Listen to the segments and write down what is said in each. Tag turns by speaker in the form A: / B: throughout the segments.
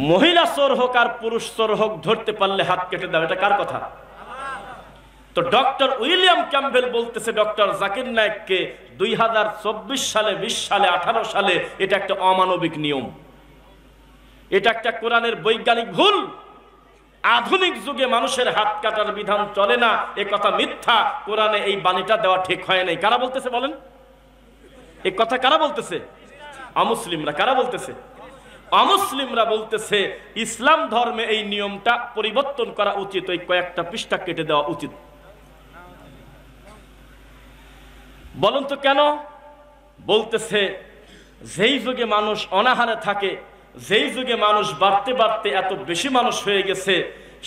A: মহিলা চোর হোক আর পুরুষ চোর হোক, ধরতে পারলে হাত কেটে দাও, এটা কার কথা? তো ডক্টর উইলিয়াম ক্যাম্পবেল বলতেছে ডক্টর জাকির নায়েককে 2024 সালে, 20 সালে, 18 সালে এটা একটা অমানবিক নিয়ম, এটা একটা কোরআনের বৈজ্ঞানিক ভুল। আধুনিক যুগে মানুষের হাত কাটার বিধান চলে না, এ কথা মিথ্যা। কোরআনে এই বাণীটা দেওয়া ঠিক হয় নাই। কারা বলতেছে বলেন? এই কথা কারা বলতেছে? অমুসলিমরা। কারা বলতেছে? অমুসলিমরা বলতেছে ইসলাম ধর্মে এই নিয়মটা পরিবর্তন করা উচিত, ওই কয়েকটা পৃষ্ঠা কেটে দেওয়া উচিত। বলুন তো কেন? বলতেছে যেই যুগে মানুষ অনাহারে থাকে, যেই যুগে মানুষ বাড়তে বাড়তে এত বেশি মানুষ হয়ে গেছে,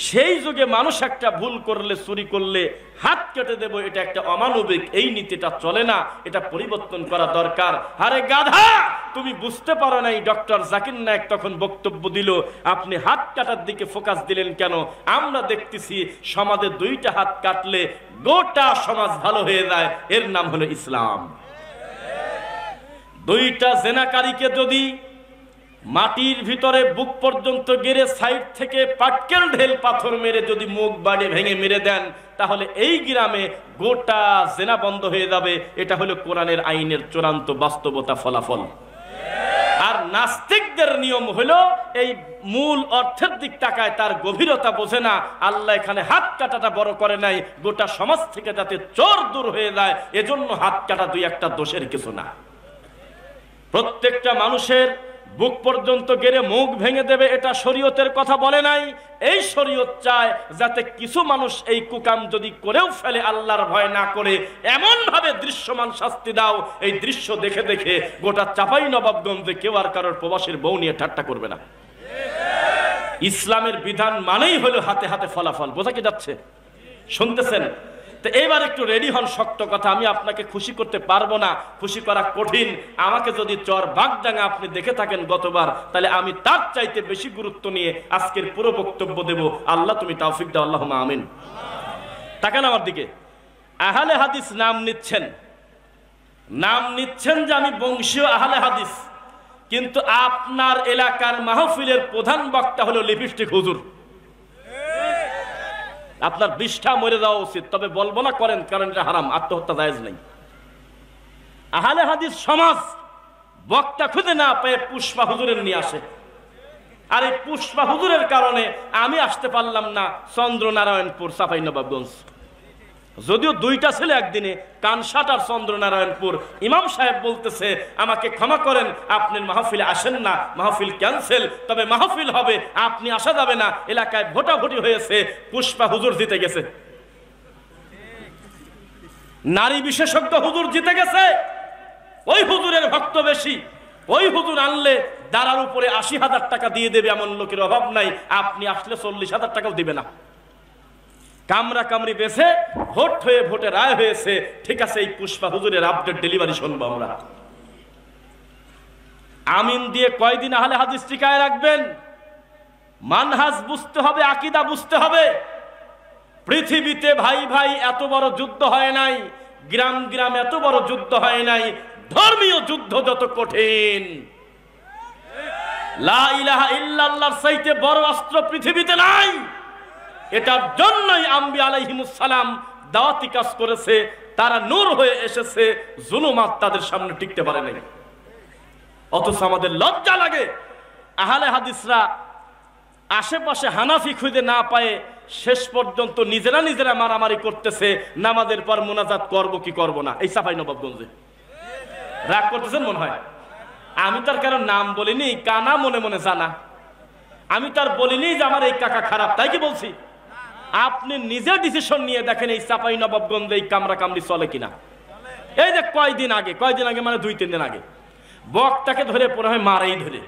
A: সেই যুগে মানুষ একটা ভুল করলে, চুরি করলে হাত কেটে দেব, এটা একটা অমানবিক, এই নীতিটা চলে না, এটা পরিবর্তন করা দরকার। আরে গাধা, তুমি বুঝতে পারো নাই ডক্টর জাকির নায়েক তখন বক্তব্য দিল, আপনি হাত কাটার দিকে ফোকাস দিলেন কেন? আমরা দেখতেছি সমাজে 2টা হাত কাটলে গোটা সমাজ ভালো হয়ে যায়, এর নাম হলো ইসলাম। 2টা জেনাকারীকে যদি মাটির ভিতরে বুক পর্যন্ত গেড়ে সাইড থেকে পাটকেল ঢেল পাথর মেরে যদি মুখ বাড়ি ভেঙে মেরে দেন, তাহলে এই গ্রামে গোটা জেনা বন্ধ হয়ে যাবে। এটা হলো কোরআনের আইনের চূড়ান্ত বাস্তবতা, ফলাফল। আর নাস্তিকদের নিয়ম হলো এই মূল অর্থের দিক তাকায়, তার গভীরতা বোঝে না। আল্লাহ এখানে হাত কাটাটা বড় করে নাই, গোটা সমাজ থেকে যাতে চোর দূর হয়ে যায়, এজন্য হাত কাটা 2-1টা দোষের কিছু না। প্রত্যেকটা মানুষের বুক পর্যন্ত গেড়ে মুখ ভেঙে দেবে, এটা শরীয়তের কথা বলে নাই। এই শরীয়ত চায় যাতে কিছু মানুষ এই কুকাম যদি করেও ফেলে, আল্লাহর ভয় না করে এমন ভাবে দৃশ্যমান শাস্তি দাও, এই দৃশ্য দেখে দেখে গোটা চাঁপাইনবাবগঞ্জে কেউ আর কারোর প্রবাসীর বউ নিয়ে ঠাট্টা করবে না। ইসলামের বিধান মানেই হলো হাতে হাতে ফলাফল। বোঝা কি যাচ্ছে? শুনতেছেন? তো এবার একটু রেডি হন। শক্ত কথা, আমি আপনাকে খুশি করতে পারবো না, খুশি করা কঠিন। আমাকে যদি চর বাগডাঙ্গা আপনি দেখে থাকেন গতবার, তাহলে আমি তার চাইতে বেশি গুরুত্ব নিয়ে আজকের পুরো বক্তব্য দেব। আল্লাহ তুমি তৌফিক দাও, আল্লাহুম্মা আমিন। তাকান আমার দিকে। আহলে হাদিস নাম নিচ্ছেন যে আমি বংশীয় আহলে হাদিস, কিন্তু আপনার এলাকার মাহফিলের প্রধান বক্তা হলো লিপস্টিক হুজুর। আপনার বিষ্ঠা মরে যাওয়া উচিত, তবে বলবো না করেন, কারণ এটা হারাম, আত্মহত্যা জায়েজ নেই। আহলে হাদিস সমাজ বক্তা খুঁজে না পেয়ে পুষ্পা হুজুরের নিয়ে আসে। আর এই পুষ্পা হুজুরের কারণে আমি আসতে পারলাম না চন্দ্রনারায়ণপুর, চাঁপাইনবাবগঞ্জ। যদিও 2টা ছিল একদিনে, কানসাট আর চন্দ্রনারায়ণপুর। ইমাম সাহেব বলতেছে আমাকে ক্ষমা করেন, আপনি মাহফিলে আসেন না, মাহফিল ক্যান্সেল। তবে মাহফিল হবে, আপনি আসা যাবে না। এলাকায় ভোটাভুটি হয়েছে, পুষ্পা হুজুর জিতে গেছে। নারী বিশেষজ্ঞ হুজুর জিতে গেছে। ওই হুজুরের ভক্ত বেশি। ওই হুজুর আনলে দাঁড়ার উপরে 80,000 টাকা দিয়ে দেবে, এমন লোকের অভাব নাই। আপনি আসলে 40,000 টাকাও দিবে না। কামরা কামরি বেছে ভোট হয়ে ভোটে রায় হয়েছে। ঠিক আছে, এই পুষ্পা হুজুরের আপডেট ডেলিভারি শুনবো আমরা। আমিন দিয়ে কয়দিন আহলে হাদিস টিকায় রাখবেন? মানহাজ বুঝতে হবে, আকীদা বুঝতে হবে। পৃথিবীতে ভাই ভাই এত বড় যুদ্ধ হয় নাই, গ্রাম গ্রাম এত বড় যুদ্ধ হয় নাই। ধর্মীয় যুদ্ধ যত কঠিন, লা ইলাহা ইল্লাল্লাহর চাইতে বড় অস্ত্র পৃথিবীতে নাই। এটার জন্যই আম্বিয়া আলাইহিমুস সালাম দাওয়াতি কাজ করেছে, তারা নূর হয়ে এসেছে, জুলুমাত তাদের সামনে টিকতে পারে নাই। অথচ আমাদের লজ্জা লাগে, আহলে হাদিসরা আশেপাশে হানাফি খুঁজে না পায়ে শেষ পর্যন্ত নিজেরা মারামারি করতেছে, নামাজের পর মুনাজাত করব কি করব না। এই চাঁপাইনবাবগঞ্জে রাগ করতেছেন মনে হয়। আমি তার কারণ নাম বলিনি, কানা মনে মনে জানা। আমি তার বলিনি যে আমার এই কাকা খারাপ, তাই কি বলছি? আপনি নিজে ডিসিশন নিয়ে দেখেন এই চাঁপাইনবাবগঞ্জে এই কামরা কামড়ি চলে কিনা। এই যে কয়দিন আগে মানে 2-3 দিন আগে বক্তাকে ধরে পড়ে হয় মারেই ধরে,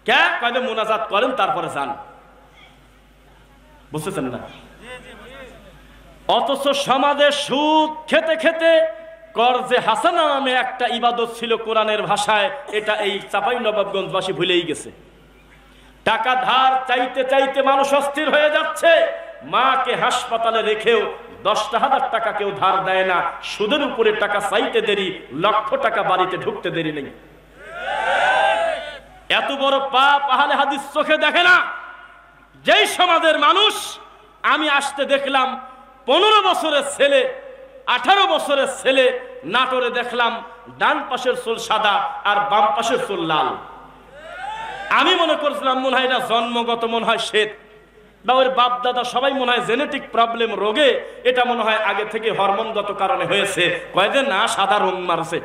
A: কে কয়দিন মুনাজাত করেন তারপরে যান। বুঝতেছেন না? অথচ সমাজে সুদ খেতে খেতে করজে হাসানা নামে একটা ইবাদত ছিল কোরআনের ভাষায়, এটা এই চাঁপাইনবাবগঞ্জবাসী ভুলেই গেছে। টাকা ধার চাইতে চাইতে মানুষ অস্থির হয়ে যাচ্ছে। মাকে হাসপাতালে রেখেও 10,000 টাকা কেউ ধার দেয় না। সুদের উপরে টাকা চাইতে দেরি, লক্ষ টাকা বাড়িতে ঢুকতে দেরি নেই। এত বড় পাপ আহলে হাদিস চোখে দেখে না। যেই সমাজের মানুষ আমি আসতে দেখলাম 15 বছরের ছেলে, 18 বছরের ছেলে নাটোরে দেখলাম ডান পাশের চুল সাদা আর বাম পাশের চুল লাল। আমি মনে করছিলাম মনে হয় এটা জন্মগত, মনে হয় শ্বেত, বা ওর বাপ দাদা সবাই মনে হয় জেনেটিক প্রবলেম রোগে এটা মনে হয় আগে থেকে হরমোনগত কারণে হয়েছে। কয়েকদিন না সাদা রং মারছে।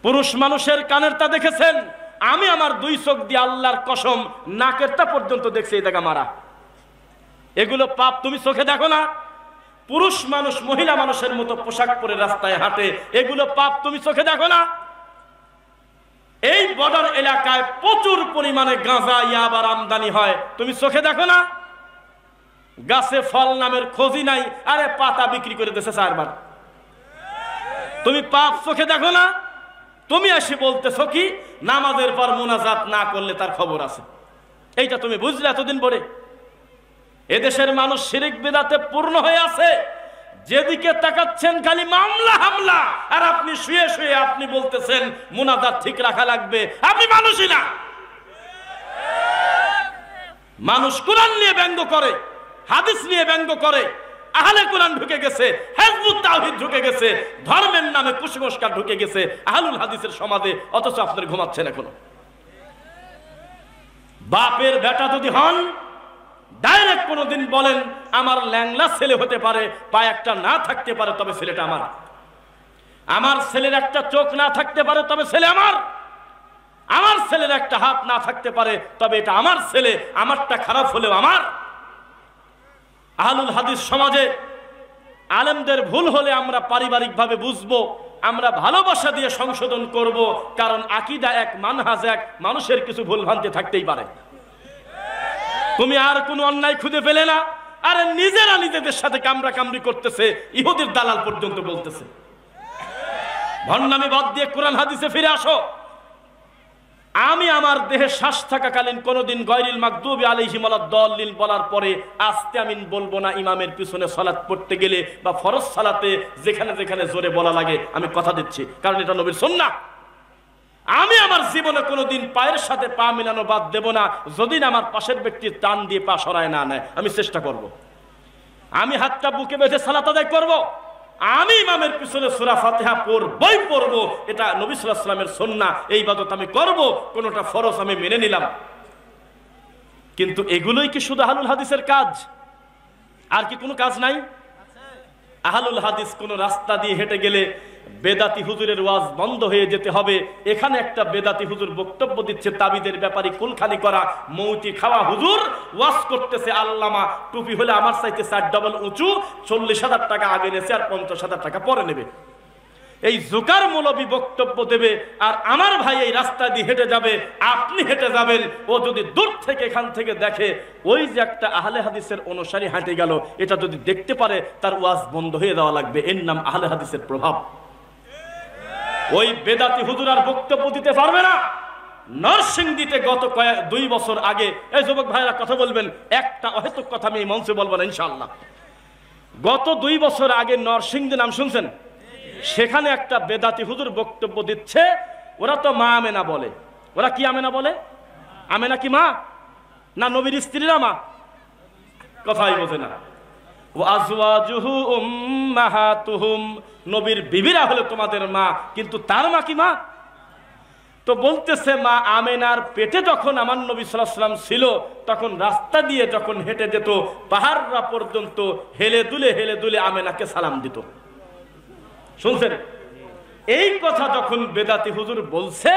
A: পুরুষ মানুষের কানেরটা দেখেছেন? আমি আমার 2 চোখ দিয়ে আল্লাহর কসম নাকেরটা পর্যন্ত দেখছি এই জায়গা মারা। এগুলো পাপ তুমি চোখে দেখো না? পুরুষ মানুষ মহিলা মানুষের মতো পোশাক পরে রাস্তায় হাঁটে, এগুলো পাপ তুমি চোখে দেখো না? এই বর্ডার এলাকায় প্রচুর পরিমাণে গাঁজা ইয়াবার আমদানি হয়, তুমি চোখে দেখো না? গাছে ফল নামের খোঁজই নাই, আরে পাতা বিক্রি করে দিয়েছে 4 বার। তুমি পাপ চোখে দেখো না? তুমি এসে বলতেছো কি নামাজের পর মুনাজাত না করলে তার খবর আছে। এইটা তুমি বুঝলে এতদিন পরে? এদেশের মানুষ শিরিক বিদআতে পূর্ণ হয়ে আছে। যেদিকে তাকাচ্ছেন খালি মামলা হামলা, আর আপনি শুয়ে শুয়ে আপনি বলতেছেন মুনাজাত ঠিক রাখা লাগবে। আপনি মানুষই না। মানুষ কোরআন নিয়ে ব্যঙ্গ করে, হাদিস নিয়ে ব্যঙ্গ করে, আহলে কোরআন ঢুকে গেছে, হিজবুত তাওহীদ ঢুকে গেছে, ধর্মের নামে কুসংস্কার ঢুকে গেছে আহলুল হাদিসের সমাজে, অথচ আপনারা ঘুমাচ্ছেন এখনো। বাপের বেটা যদি হন, ডাইরেক্ট কোনদিন বলেন আমার ল্যাংলা ছেলে হতে পারে, পায়ে একটা না থাকতে পারে, তবে ছেলেটা আমার। আমার ছেলের একটা চোখ না থাকতে পারে, তবে ছেলে আমার। আমার ছেলের একটা হাত না থাকতে পারে, তবে এটা আমার ছেলে। আমারটা খারাপ হলেও আমার। আহলুল হাদিস সমাজে আলেমদের ভুল হলে আমরা পারিবারিকভাবে বুঝবো, আমরা ভালোবাসা দিয়ে সংশোধন করব, কারণ আকীদা এক, মানহাজ এক, মানুষের কিছু ভুল ভ্রান্তি থাকতেই পারে। তুমি আর কোনো অন্যায় খুঁজে পেলে না, আরে নিজেরা নিজেদের সাথে কামড়া কামড়ি করতেছে, ইহুদির দালাল পর্যন্ত বলতেছে। ভণ্ডামি বাদ দিয়ে কোরআন হাদিসে ফিরে আসো। আমি আমার দেহে শ্বাস থাকাকালীন কোনদিন গায়রিল মাগদুবি আলাইহিম ওয়ালাদ-দাল্লিন বলার পরে আস্তে আমিন বলবো না। ইমামের পিছনে সালাত পড়তে গেলে বা ফরজ সালাতে যেখানে যেখানে জোরে বলা লাগে আমি কথা দিচ্ছি, কারণ এটা নবীর সুন্নাহ। আমি আমার জীবনে কোনোদিন পায়ের সাথে পা মিলানো বাদ দেব না, যদি আমার পাশের ব্যক্তি টান দিয়ে পা সরায় না নেয়। আমি চেষ্টা করব। আমি হাতটা বুকে বেঁধে সালাত আদায় করব। আমি ইমামের পিছনে সূরা ফাতিহা পড়ব, এটা নবী সাল্লাল্লাহু আলাইহি ওয়াসাল্লামের সুন্নাহ। এই ইবাদত আমি করব, কোনটা ফরজ আমি মেনে নিলাম। কিন্তু এগুলোই কি শুধু আহলুল হাদিসের কাজ? আর কি কোনো কাজ নাই? আহলুল হাদিস কোন রাস্তা দিয়ে হেঁটে গেলে বেদাতি হুজুরের ওয়াজ বন্ধ হয়ে যেতে হবে। এখানে একটা বেদাতি হুজুর বক্তব্য দিচ্ছে তাবিদের ব্যাপারে, কুলখানি করা, মৌতি খাওয়া হুজুর ওয়াজ করতেছে। আল্লামা টুপি হলে আমার চাইতে 4 ডবল উঁচু, 40,000 টাকা আগে নেছে আর 50,000 টাকা পরে নেবে। এই জোকার মৌলবী বক্তব্য দেবে, আর আমার ভাই এই রাস্তা দিয়ে হেঁটে যাবে, আপনি হেঁটে যাবেন। ও যদি দূর থেকে এখান থেকে দেখে ওই যে একটা আহলে হাদিসের অনুসারী হাঁটে গেল, এটা যদি দেখতে পারে তার ওয়াজ বন্ধ হয়ে দেওয়া লাগবে। এর নাম আহলে হাদিসের প্রভাব। ওই বেদাতি হুজুর আর বক্তব্য দিতে পারবে না। নরসিংদীতে গত 2 বছর আগে, এই যুবক ভাইরা কথা বলবেন, একটা অহেতুক কথা আমি এই মঞ্চে বলবো না ইনশাআল্লাহ। গত 2 বছর আগে নরসিংদী নাম শুনছেন? সেখানে একটা বেদাতি হুজুর বক্তব্য দিচ্ছে। ওরা তো মা আমেনা বলে। ওরা কি আমেনা বলে? আমেনা কি মা না নবীর স্ত্রীরা মা? কথাই বোঝে না। ওয়া আজওয়াজুহু উম্মাহাতুহুম, নবীর বিবিরা হলো তোমাদের মা, কিন্তু তার মা কি মা? তো বলতেছে মা আমেনার পেটে যখন আমার নবী সাল্লাল্লাহু আলাইহি ওয়াসাল্লাম ছিল, তখন রাস্তা দিয়ে যখন হেঁটে যেত পাহাড়রা পর্যন্ত হেলে দুলে আমেনাকে সালাম দিত। শুনছেন? এই কথা যখন বেদাতি হুজুর বলছে,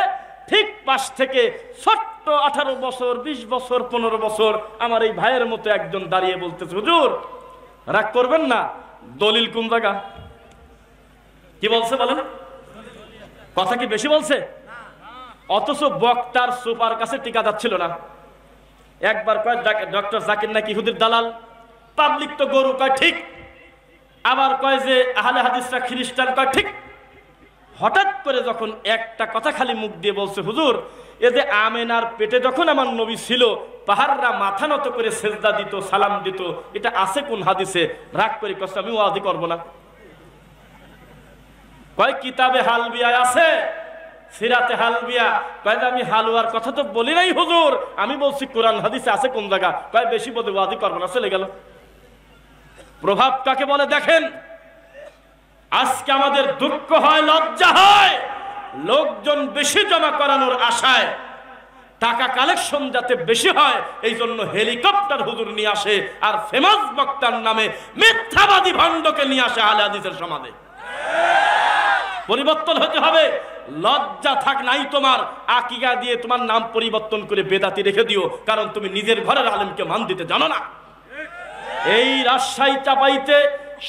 A: ঠিক পাশ থেকে ছোট্ট 18 বছর, 20 বছর, 15 বছর আমার এই ভাইয়ের মতো একজন দাঁড়িয়ে বলতেছে, হুজুর রাগ করবেন না, দলিল কোন জায়গা? কি বলছে বলেন? কথা কি বেশি বলছে? অথচ বক্তার সুপার কাছে টিকা যাচ্ছিল না। একবার কয় ডক্টর জাকির নাকি ইহুদির দালাল, পাবলিক তো গরু কয় ঠিক, আবার কয় যে আহলে হাদিসরা খ্রিস্টান কয় ঠিক। হঠাৎ করে যখন একটা কথা খালি মুখ দিয়ে বলছে, হুজুর এ যে আমেনার পেটে যখন আমার নবী ছিল পাহাড়রা মাথা নত করে সেজদা দিত, সালাম দিত, এটা আছে কোন হাদিসে? রাগ করে কষ্ট আমি ওয়াজি করব না। কয় কিতাবে হালবিয়ায় আছে, সিরাতে হালবিয়া কয় আমি হালুয়ার কথা তো বলি নাই হুজুর, আমি বলছি কোরআন হাদিসে আছে কোন জায়গা, কয় বেশি বলে ওয়াজি করবো না, চলে গেল। প্রভাব কাকে বলে দেখেন। আজকে আমাদের দুঃখ হয়, লজ্জা হয়, লোকজন বেশি জমা করানোর আশায় টাকা কালেকশন যাতে বেশি হয় এই জন্য হেলিকপ্টার হুজুর নিয়ে আসে, আর ফেমাস বক্তার নামে মিথ্যাবাদী ভণ্ডকে নিয়ে আসে আহলে হাদিসের সমাজে। পরিবর্তন হতে হবে। লজ্জা থাক নাই তোমার, আকিকা দিয়ে তোমার নাম পরিবর্তন করে বেদাতি রেখে দিও, কারণ তুমি নিজের ঘরের আলেমকে মান দিতে জানো না। এই রাজশাহী চাপাইতে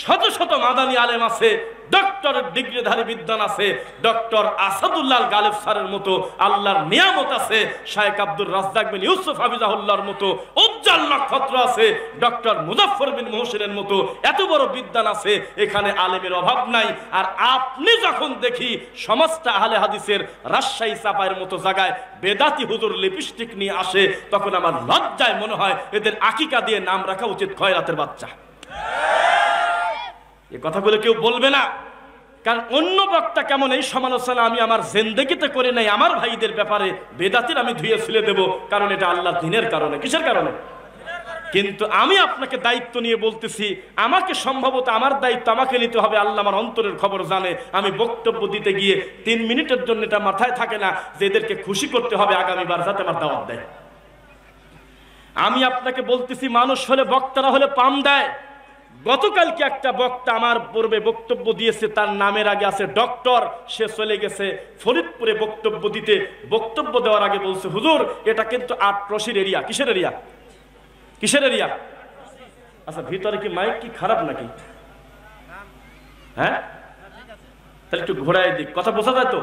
A: শত শত মাদানী আলেম আছে, ডক্টরের ডিগ্রিধারী বিদ্বান আছে, ডক্টর আসাদুল্লাহ গালেব স্যারের মতো আল্লাহর নিয়ামত আছে, শায়েখ আব্দুর রাজ্জাক বিন ইউসুফ হাফিজাহুল্লাহর মতো উজ্জ্বল নক্ষত্র আছে, ডক্টর মুজাফফর বিন মুহসিনের মতো এত বড় বিদ্বান আছে, এখানে আলেমের অভাব নাই। আর আপনি যখন দেখি সমাজটা আহলে হাদিসের রাজশাহী চাপাইয়ের মতো জায়গায় বেদাতি হুজুর লিপস্টিক নিয়ে আসে, তখন আমার লজ্জায় মনে হয় এদের আকিকা দিয়ে নাম রাখা উচিত খয়রাতের বাচ্চা। এই কথাগুলো কেউ বলবে না, কারণ অন্য বক্তা কেমন এই সমালোচনা আমি আমার জিন্দেগিতে করে নাই। আমার ভাইদের ব্যাপারে বেদাতির আমি ধুয়ে ফেলে দেব, কারণ এটা আল্লাহর দ্বীনের কারণে। কিসের কারণে? কিন্তু আমি আপনাকে দায়িত্ব নিয়ে বলতেছি, আমাকে সম্ভবত আমার দায়িত্ব আমাকে নিতে হবে। আল্লাহ আমার অন্তরের খবর জানে। আমি বক্তব্য দিতে গিয়ে 3 মিনিটের জন্য এটা মাথায় থাকে না যে এদেরকে খুশি করতে হবে আগামীবার যাতে আমার দাওয়াত দেয়। আমি আপনাকে বলতেছি, মানুষ হলে বক্তারা হলে পাম দেয়। গতকালকে একটা বক্তা আমার পূর্বে বক্তব্য দিয়েছে, তার নামের আগে আছে ডক্টর, সে চলে গেছে ফরিদপুরে বক্তব্য দিতে। বক্তব্য দেওয়ার আগে বলছে, হুজুর এটা কিন্তু আটরশির এরিয়া। কিসের এরিয়া? কিসের এরিয়া? আচ্ছা, ভিতরে কি মাইক কি খারাপ নাকি? হ্যাঁ, তাহলে একটু ঘোরায় দিক, কথা বোঝা যায় তো?